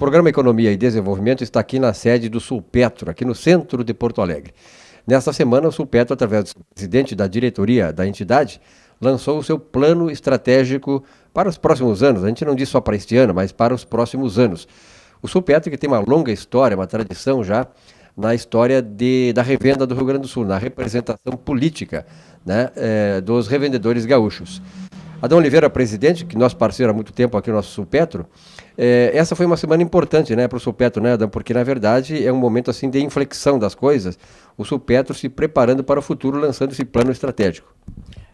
Programa Economia e Desenvolvimento está aqui na sede do Sulpetro, aqui no centro de Porto Alegre. Nesta semana, o Sulpetro, através do presidente da diretoria da entidade, lançou o seu plano estratégico para os próximos anos. A gente não diz só para este ano, mas para os próximos anos. O Sulpetro, que tem uma longa história, uma tradição já na história da revenda do Rio Grande do Sul, na representação política, né, dos revendedores gaúchos. Adão Oliveira, presidente, que nosso parceiro há muito tempo aqui no nosso Sulpetro, essa foi uma semana importante, né, para o Sulpetro, né, Adão? Porque, na verdade, é um momento assim de inflexão das coisas, o Sulpetro se preparando para o futuro, lançando esse plano estratégico.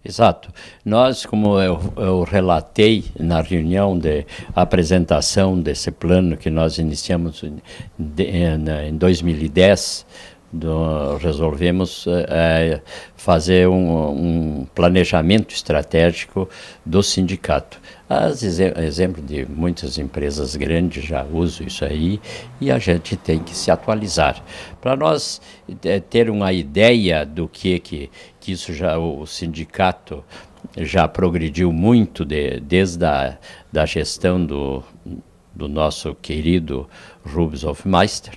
Exato. Nós, como eu relatei na reunião de apresentação desse plano que nós iniciamos em 2010, resolvemos fazer um planejamento estratégico do sindicato. Exemplo de muitas empresas grandes já usam isso aí e a gente tem que se atualizar. Para nós ter uma ideia do que isso já, o sindicato já progrediu muito desde da gestão do nosso querido Rubens Hofmeister,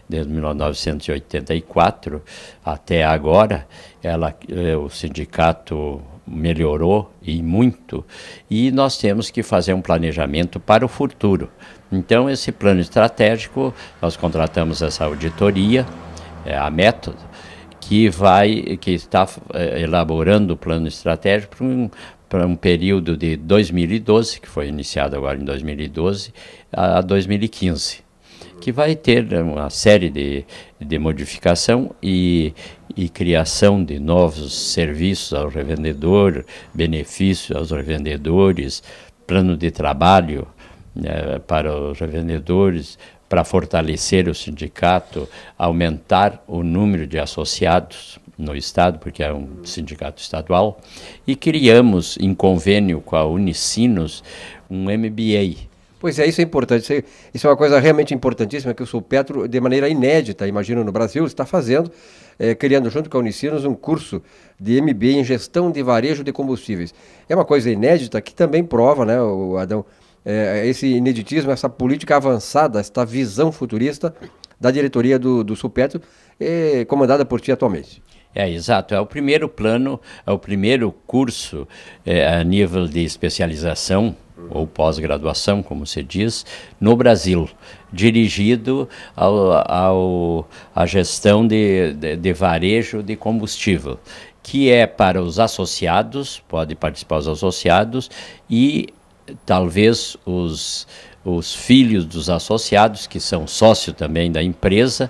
desde 1984 até agora, o sindicato melhorou e muito, e nós temos que fazer um planejamento para o futuro. Então, esse plano estratégico, nós contratamos essa auditoria, a Método, que está elaborando o plano estratégico para um período de 2012, que foi iniciado agora em 2012, a 2015. Que vai ter uma série de modificação e criação de novos serviços ao revendedor, benefícios aos revendedores, plano de trabalho para os revendedores, para fortalecer o sindicato, aumentar o número de associados no Estado, porque é um sindicato estadual, e criamos, em convênio com a Unicinos, um MBA. Pois é, isso é importante, isso é uma coisa realmente importantíssima que o Sulpetro, de maneira inédita, imagino no Brasil, está fazendo, criando junto com a Unicinos um curso de MBA em gestão de varejo de combustíveis. É uma coisa inédita que também prova, né, Adão, esse ineditismo, essa política avançada, essa visão futurista da diretoria do Sulpetro, comandada por ti atualmente. Exato. É o primeiro plano, é o primeiro curso a nível de especialização ou pós-graduação, como se diz, no Brasil, dirigido à gestão de varejo de combustível, que é para os associados, pode participar os associados e talvez os filhos dos associados, que são sócios também da empresa,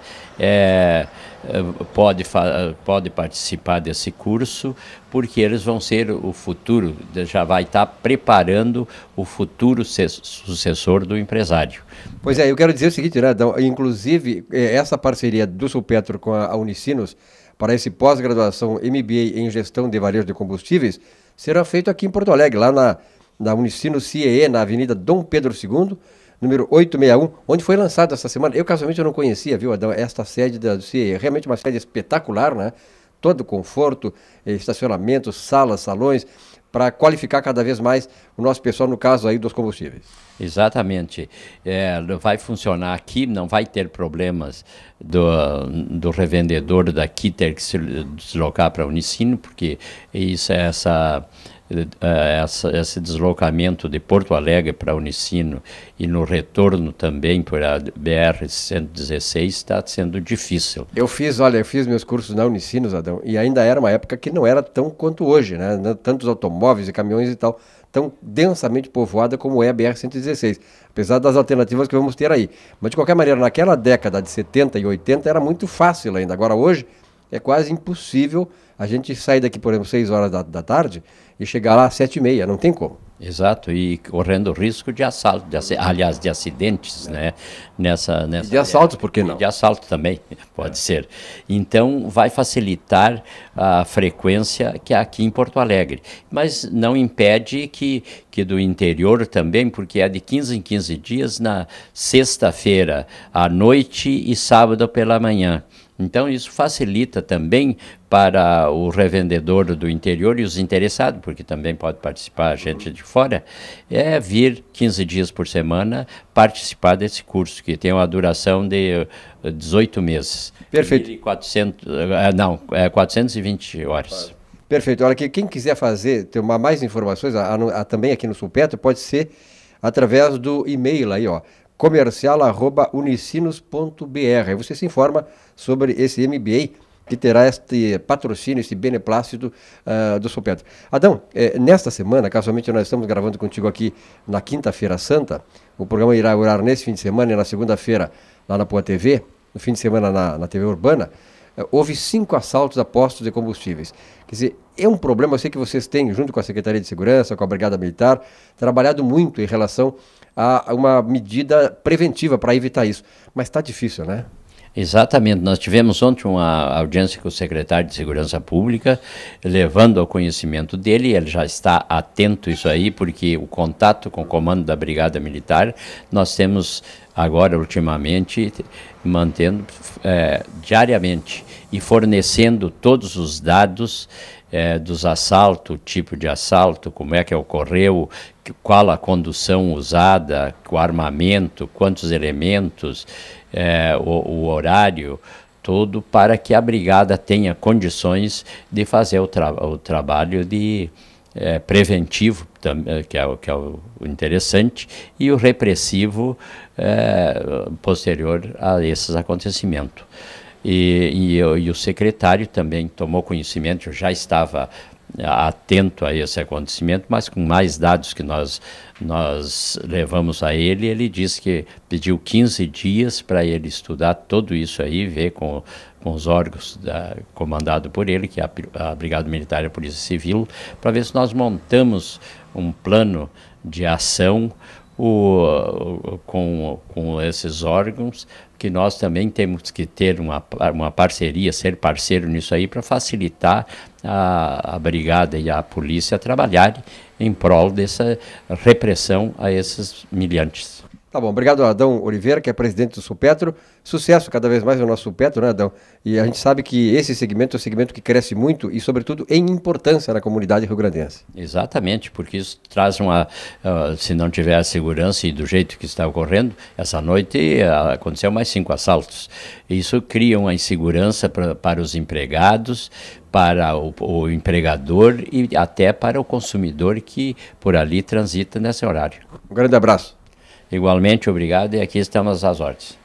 pode participar desse curso, porque eles vão ser o futuro, já vai estar preparando o futuro sucessor do empresário. Pois é, eu quero dizer o seguinte, né, Adão, inclusive essa parceria do Sulpetro com a Unicinos para esse pós-graduação MBA em gestão de varejo de combustíveis será feito aqui em Porto Alegre, lá na Unicinos CIEE, na Avenida Dom Pedro II, número 861, onde foi lançado essa semana. Eu, casualmente, não conhecia, viu, Adão, esta sede do CIEE. Realmente uma sede espetacular, né? Todo conforto, estacionamento, salas, salões, para qualificar cada vez mais o nosso pessoal, no caso aí dos combustíveis. Exatamente. Vai funcionar aqui, não vai ter problemas do revendedor daqui ter que se deslocar para a Unicino, porque esse deslocamento de Porto Alegre para Unicino e no retorno também por a BR-116 está sendo difícil. Eu fiz meus cursos na Unicinos, Adão, e ainda era uma época que não era tão quanto hoje, né? Tantos automóveis e caminhões e tal, tão densamente povoada como é a BR-116, apesar das alternativas que vamos ter aí. Mas, de qualquer maneira, naquela década de 70 e 80 era muito fácil ainda. Agora, hoje, é quase impossível a gente sair daqui, por exemplo, 6 horas da tarde e chegar lá às 7h30, não tem como. Exato, e correndo risco de assalto, aliás, de acidentes, né? De assaltos, por que não? De assalto também, pode ser. Então, vai facilitar a frequência que há aqui em Porto Alegre. Mas não impede que do interior também, porque é de 15 em 15 dias, na sexta-feira à noite e sábado pela manhã. Então isso facilita também para o revendedor do interior e os interessados, porque também pode participar a gente de fora, vir 15 dias por semana participar desse curso, que tem uma duração de 18 meses. Perfeito. 420 horas. Perfeito. Olha aqui, quem quiser ter mais informações, também aqui no Sulpetro, pode ser através do e-mail aí, ó, comercial@unicinos.br. Aí você se informa sobre esse MBA que terá este patrocínio, esse beneplácito do Sulpetro. Adão, nesta semana, casualmente nós estamos gravando contigo aqui na Quinta-feira Santa, o programa irá orar nesse fim de semana e na segunda-feira lá na Poa TV, no fim de semana na TV Urbana, houve 5 assaltos a postos de combustíveis. Quer dizer, é um problema, eu sei que vocês têm, junto com a Secretaria de Segurança, com a Brigada Militar, trabalhado muito em relação a uma medida preventiva para evitar isso. Mas está difícil, né? Exatamente. Nós tivemos ontem uma audiência com o secretário de Segurança Pública, levando ao conhecimento dele, ele já está atento a isso aí, porque o contato com o comando da Brigada Militar, nós temos agora, ultimamente, mantendo diariamente e fornecendo todos os dados dos assaltos, tipo de assalto, como é que ocorreu, qual a condução usada, o armamento, quantos elementos, o horário, tudo para que a brigada tenha condições de fazer o trabalho preventivo, que é o interessante, e o repressivo posterior a esses acontecimentos. E o secretário também tomou conhecimento, já estava atento a esse acontecimento, mas com mais dados que nós levamos a ele, ele disse que pediu 15 dias para ele estudar tudo isso aí, ver com os órgãos comandado por ele, que é a Brigada Militar e a Polícia Civil, para ver se nós montamos um plano de ação com esses órgãos, que nós também temos que ter uma parceria, ser parceiro nisso aí, para facilitar a brigada e a polícia trabalharem em prol dessa repressão a esses miliantes. Tá bom, obrigado Adão Oliveira, que é presidente do Sulpetro. Sucesso cada vez mais no nosso Sulpetro, né, Adão? E a gente sabe que esse segmento é um segmento que cresce muito e, sobretudo, em importância na comunidade rio-grandense. Exatamente, porque isso traz se não tiver a segurança e do jeito que está ocorrendo, essa noite aconteceu mais 5 assaltos. Isso cria uma insegurança para os empregados, para o empregador e até para o consumidor que por ali transita nesse horário. Um grande abraço. Igualmente, obrigado, e aqui estamos às ordens.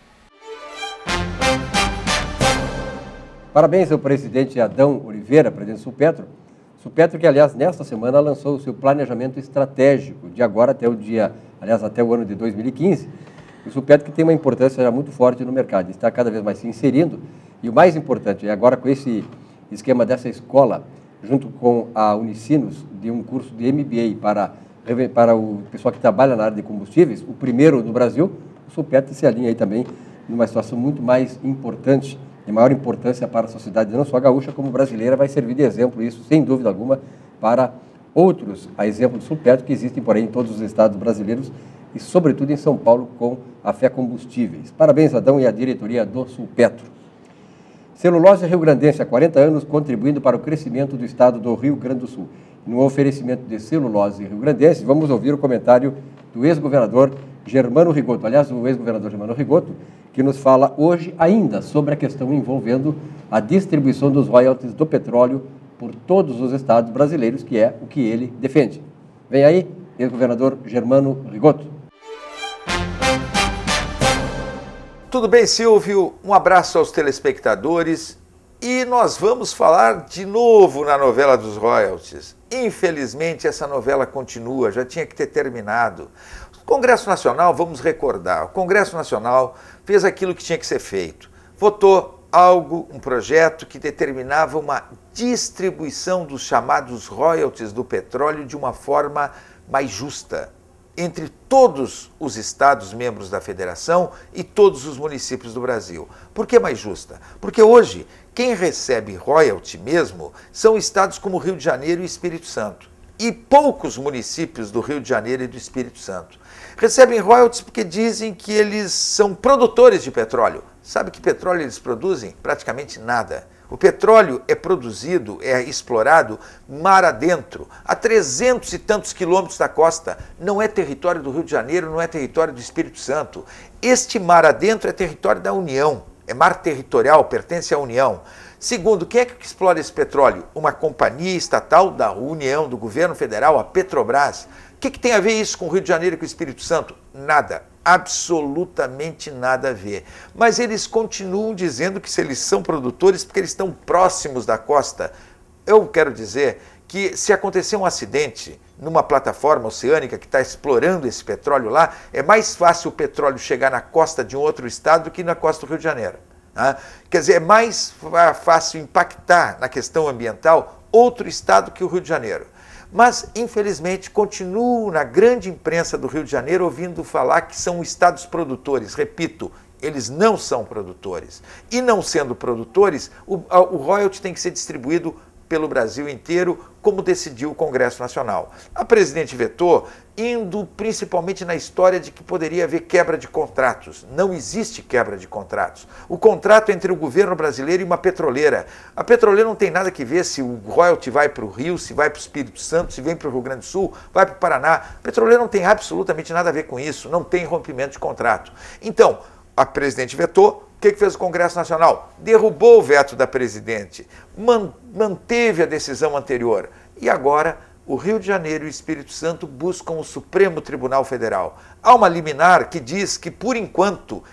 Parabéns ao presidente Adão Oliveira, presidente do Sulpetro. Sulpetro que, aliás, nesta semana lançou o seu planejamento estratégico de agora até até o ano de 2015. O Sulpetro que tem uma importância já muito forte no mercado, está cada vez mais se inserindo. E o mais importante é agora com esse esquema dessa escola, junto com a Unicinos, de um curso de MBA para o pessoal que trabalha na área de combustíveis, o primeiro no Brasil, o Sulpetro se alinha aí também numa situação muito mais importante, de maior importância para a sociedade, não só gaúcha, como brasileira, vai servir de exemplo, isso sem dúvida alguma, para outros, a exemplo do Sulpetro, que existem, porém, em todos os estados brasileiros e, sobretudo, em São Paulo, com a Fé Combustíveis. Parabéns, Adão, e a diretoria do Sulpetro. Celulose rio-grandense, há 40 anos, contribuindo para o crescimento do estado do Rio Grande do Sul. No oferecimento de celulose rio-grandense, vamos ouvir o comentário do ex-governador Germano Rigotto. Aliás, o ex-governador Germano Rigotto, que nos fala hoje ainda sobre a questão envolvendo a distribuição dos royalties do petróleo por todos os estados brasileiros, que é o que ele defende. Vem aí, ex-governador Germano Rigotto. Tudo bem, Silvio? Um abraço aos telespectadores e nós vamos falar de novo na novela dos royalties. Infelizmente, essa novela continua, já tinha que ter terminado. O Congresso Nacional, vamos recordar, o Congresso Nacional fez aquilo que tinha que ser feito. Votou um projeto que determinava uma distribuição dos chamados royalties do petróleo de uma forma mais justa entre todos os estados membros da federação e todos os municípios do Brasil. Por que mais justa? Porque hoje quem recebe royalty mesmo são estados como Rio de Janeiro e Espírito Santo. E poucos municípios do Rio de Janeiro e do Espírito Santo recebem royalties porque dizem que eles são produtores de petróleo. Sabe que petróleo eles produzem? Praticamente nada. O petróleo é produzido, é explorado mar adentro, a 300 e tantos quilômetros da costa. Não é território do Rio de Janeiro, não é território do Espírito Santo. Este mar adentro é território da União, é mar territorial, pertence à União. Segundo, quem é que explora esse petróleo? Uma companhia estatal da União, do governo federal, a Petrobras. O que tem a ver isso com o Rio de Janeiro e com o Espírito Santo? Nada. Absolutamente nada a ver. Mas eles continuam dizendo que se eles são produtores porque eles estão próximos da costa. Eu quero dizer que se acontecer um acidente numa plataforma oceânica que está explorando esse petróleo lá, é mais fácil o petróleo chegar na costa de um outro estado do que na costa do Rio de Janeiro. Né? Quer dizer, é mais fácil impactar na questão ambiental outro estado que o Rio de Janeiro. Mas, infelizmente, continuo na grande imprensa do Rio de Janeiro ouvindo falar que são estados produtores. Repito, eles não são produtores. E não sendo produtores, o royalty tem que ser distribuído pelo Brasil inteiro, como decidiu o Congresso Nacional. A presidente vetou, indo principalmente na história de que poderia haver quebra de contratos. Não existe quebra de contratos. O contrato é entre o governo brasileiro e uma petroleira. A petroleira não tem nada que ver se o royalty vai para o Rio, se vai para o Espírito Santo, se vem para o Rio Grande do Sul, vai para o Paraná. A petroleira não tem absolutamente nada a ver com isso, não tem rompimento de contrato. Então, a presidente vetou. O que fez o Congresso Nacional? Derrubou o veto da presidente, manteve a decisão anterior. E agora, o Rio de Janeiro e o Espírito Santo buscam o Supremo Tribunal Federal. Há uma liminar que diz que, por enquanto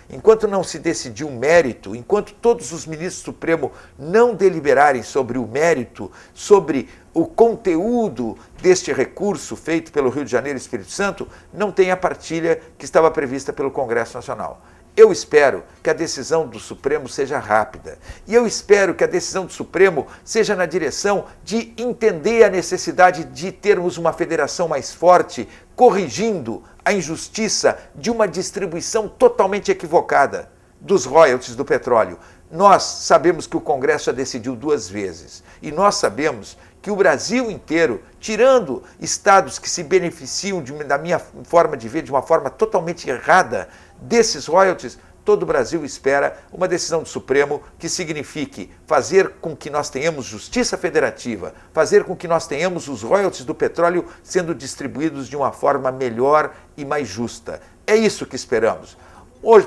não se decidiu o mérito, enquanto todos os ministros do Supremo não deliberarem sobre o mérito, sobre o conteúdo deste recurso feito pelo Rio de Janeiro e Espírito Santo, não tem a partilha que estava prevista pelo Congresso Nacional. Eu espero que a decisão do Supremo seja rápida. E eu espero que a decisão do Supremo seja na direção de entender a necessidade de termos uma federação mais forte, corrigindo a injustiça de uma distribuição totalmente equivocada dos royalties do petróleo. Nós sabemos que o Congresso já decidiu 2 vezes. E nós sabemos que o Brasil inteiro, tirando estados que se beneficiam, da minha forma de ver, de uma forma totalmente errada, desses royalties, todo o Brasil espera uma decisão do Supremo que signifique fazer com que nós tenhamos justiça federativa, fazer com que nós tenhamos os royalties do petróleo sendo distribuídos de uma forma melhor e mais justa. É isso que esperamos.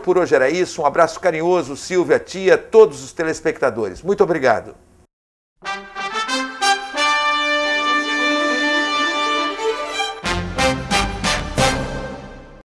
Por hoje era isso. Um abraço carinhoso, Silvia, tia, todos os telespectadores. Muito obrigado.